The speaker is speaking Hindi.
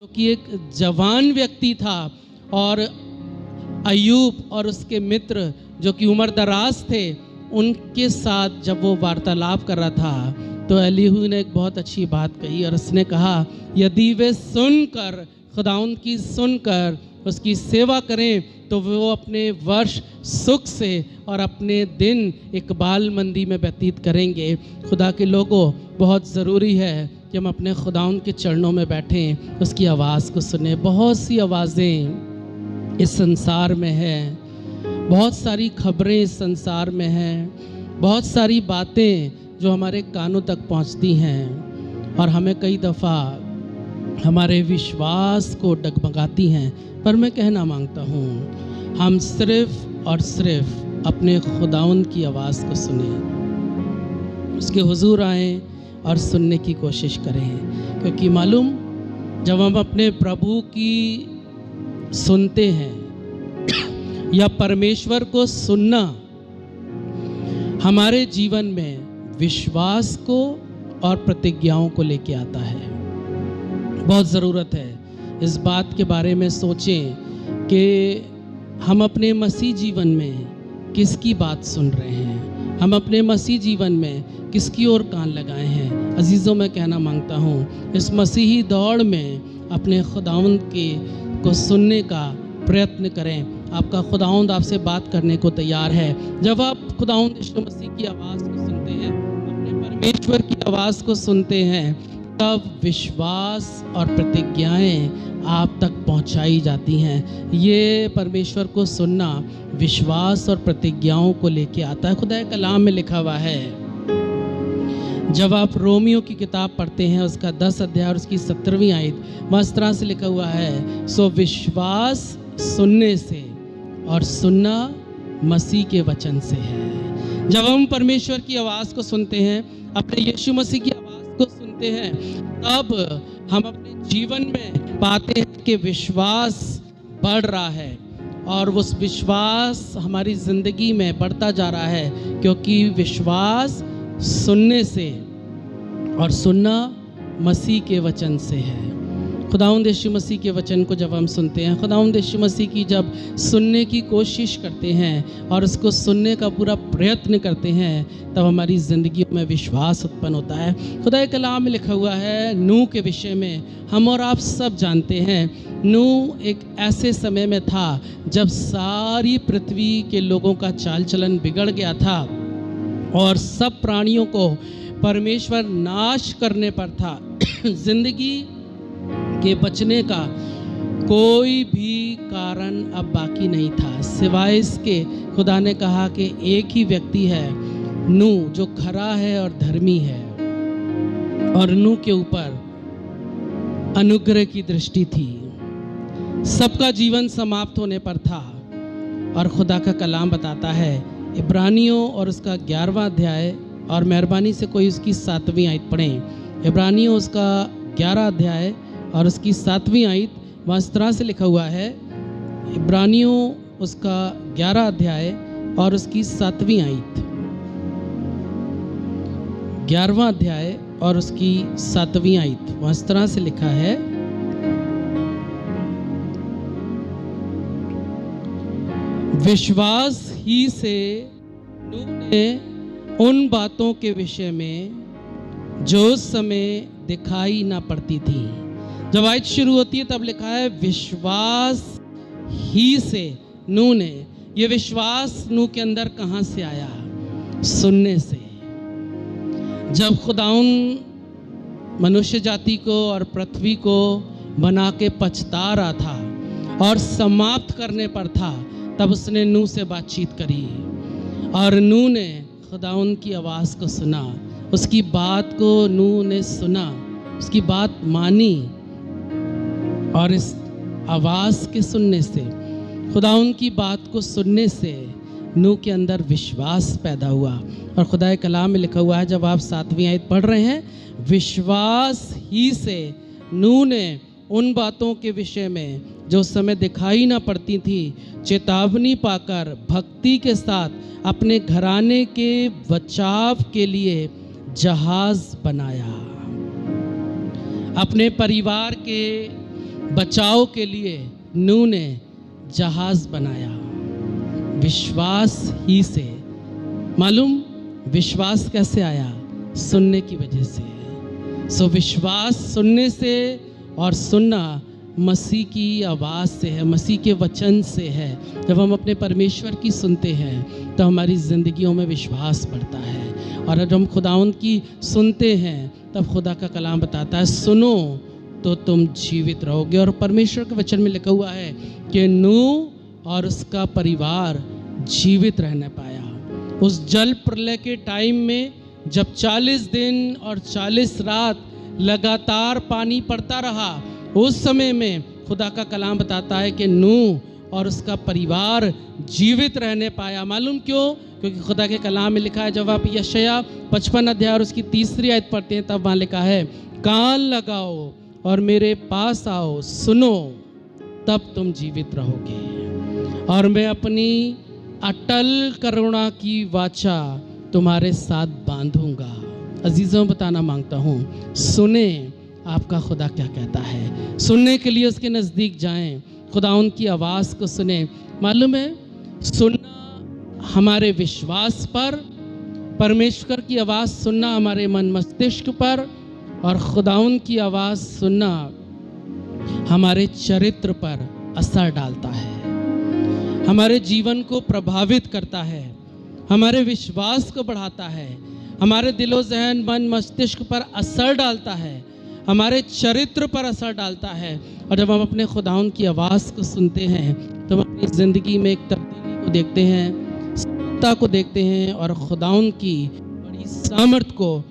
कि एक जवान व्यक्ति था और अय्यूब और उसके मित्र जो कि उम्र दराज थे, उनके साथ जब वो वार्तालाप कर रहा था तो एलीहू ने एक बहुत अच्छी बात कही और उसने कहा, यदि वे सुनकर खुदाउन की सुनकर उसकी सेवा करें तो वो अपने वर्ष सुख से और अपने दिन इकबालमंदी में व्यतीत करेंगे। खुदा के लोगों, बहुत ज़रूरी है कि हम अपने खुदाउन के चरणों में बैठें, उसकी आवाज़ को सुने। बहुत सी आवाज़ें इस संसार में हैं, बहुत सारी खबरें इस संसार में हैं, बहुत सारी बातें जो हमारे कानों तक पहुंचती हैं और हमें कई दफ़ा हमारे विश्वास को डगमगाती हैं। पर मैं कहना मांगता हूँ, हम सिर्फ़ और सिर्फ अपने खुदाउन की आवाज़ को सुने, उसके हुजूर आएँ और सुनने की कोशिश करें। क्योंकि मालूम, जब हम अपने प्रभु की सुनते हैं या परमेश्वर को सुनना हमारे जीवन में विश्वास को और प्रतिज्ञाओं को लेके आता है। बहुत ज़रूरत है इस बात के बारे में सोचें कि हम अपने मसीह जीवन में किसकी बात सुन रहे हैं, हम अपने मसीह जीवन में किसकी ओर कान लगाए हैं। अजीज़ों, मैं कहना मांगता हूँ, इस मसीही दौड़ में अपने खुदावंद को सुनने का प्रयत्न करें। आपका खुदावंद आपसे बात करने को तैयार है। जब आप खुदावंद यीशु मसीह की आवाज़ को सुनते हैं, अपने परमेश्वर की आवाज़ को सुनते हैं, तब विश्वास और प्रतिज्ञाएं आप तक पहुंचाई जाती हैं। ये परमेश्वर को सुनना विश्वास और प्रतिज्ञाओं को लेके आता है। खुदा के कलाम में लिखा हुआ है, जब आप रोमियो की किताब पढ़ते हैं, उसका 10 अध्याय और उसकी 17वीं आयत, वहाँ इस तरह से लिखा हुआ है, सो विश्वास सुनने से और सुनना मसीह के वचन से है। जब हम परमेश्वर की आवाज़ को सुनते हैं, अपने यीशु मसीह की आवाज़ को सुनते हैं, तब हम अपने जीवन में पाते हैं कि विश्वास बढ़ रहा है और उस विश्वास हमारी ज़िंदगी में बढ़ता जा रहा है। क्योंकि विश्वास सुनने से और सुनना मसीह के वचन से है। खुदावंद यीशु मसीह के वचन को जब हम सुनते हैं, खुदावंद यीशु मसीह की जब सुनने की कोशिश करते हैं और उसको सुनने का पूरा प्रयत्न करते हैं, तब हमारी ज़िंदगी में विश्वास उत्पन्न होता है। खुदा के कलाम में लिखा हुआ है, नूह के विषय में हम और आप सब जानते हैं। नूह एक ऐसे समय में था जब सारी पृथ्वी के लोगों का चाल चलन बिगड़ गया था और सब प्राणियों को परमेश्वर नाश करने पर था। जिंदगी के बचने का कोई भी कारण अब बाकी नहीं था, सिवाय इसके खुदा ने कहा कि एक ही व्यक्ति है, नूह, जो खरा है और धर्मी है। और नूह के ऊपर अनुग्रह की दृष्टि थी। सबका जीवन समाप्त होने पर था। और खुदा का कलाम बताता है, इब्रानियों और उसका 11वां अध्याय, और मेहरबानी से कोई उसकी 7वीं आयत पढ़ें। इब्रानियों उसका 11 अध्याय और उसकी 7वीं आयत, वहाँ इस तरह से लिखा हुआ है, इब्रानियों उसका 11 अध्याय और उसकी 7वीं आयत, 11वां अध्याय और उसकी 7वीं आयत, वहाँ इस तरह से लिखा है, विश्वास ही से नूह ने उन बातों के विषय में जो उस समय दिखाई ना पड़ती थी। जब आयत शुरू होती है तब लिखा है, विश्वास ही से नूह ने। ये विश्वास नूह के अंदर कहाँ से आया? सुनने से। जब खुदाउन मनुष्य जाति को और पृथ्वी को बना के पछता रहा था और समाप्त करने पर था, तब उसने नूह से बातचीत करी और नूह ने खुदाउन की आवाज़ को सुना। उसकी बात को नूह ने सुना, उसकी बात मानी और इस आवाज़ के सुनने से, खुदाउन की बात को सुनने से नूह के अंदर विश्वास पैदा हुआ। और खुदा के कलाम में लिखा हुआ है, जब आप 7वीं आयत पढ़ रहे हैं, विश्वास ही से नूह ने उन बातों के विषय में जो उस समय दिखाई ना पड़ती थी, चेतावनी पाकर भक्ति के साथ अपने घराने के बचाव के लिए जहाज बनाया। अपने परिवार के बचाव के लिए नूह ने जहाज बनाया, विश्वास ही से। मालूम विश्वास कैसे आया? सुनने की वजह से। सो विश्वास सुनने से, और सुनना मसीह की आवाज़ से है, मसीह के वचन से है। जब हम अपने परमेश्वर की सुनते हैं तो हमारी ज़िंदगियों में विश्वास बढ़ता है, और जब हम खुदावंद की सुनते हैं तब खुदा का कलाम बताता है सुनो तो तुम जीवित रहोगे। और परमेश्वर के वचन में लिखा हुआ है कि नूह और उसका परिवार जीवित रहने पाया। उस जल प्रलय के टाइम में जब 40 दिन और 40 रात लगातार पानी पड़ता रहा, उस समय में खुदा का कलाम बताता है कि नूह और उसका परिवार जीवित रहने पाया। मालूम क्यों? क्योंकि खुदा के कलाम में लिखा है, जब आप यशायाह 55 अध्याय और उसकी 3री आयत पढ़ते हैं तब वहाँ लिखा है, कान लगाओ और मेरे पास आओ, सुनो तब तुम जीवित रहोगे, और मैं अपनी अटल करुणा की वाचा तुम्हारे साथ बांधूंगा। अजीज़ों, बताना मांगता हूँ, सुने आपका खुदा क्या कहता है। सुनने के लिए उसके नज़दीक जाएं, खुदा उनकी आवाज़ को सुने। मालूम है, सुनना हमारे विश्वास पर, परमेश्वर की आवाज़ सुनना हमारे मन मस्तिष्क पर, और खुदाउन की आवाज़ सुनना हमारे चरित्र पर असर डालता है, हमारे जीवन को प्रभावित करता है, हमारे विश्वास को बढ़ाता है, हमारे दिलो जहन मन मस्तिष्क पर असर डालता है, हमारे चरित्र पर असर डालता है। और जब हम अपने खुदाउन की आवाज़ को सुनते हैं तो हम अपनी ज़िंदगी में एक तब्दीली को देखते हैं, सत्ता को देखते हैं, और खुदाउन की बड़ी सामर्थ को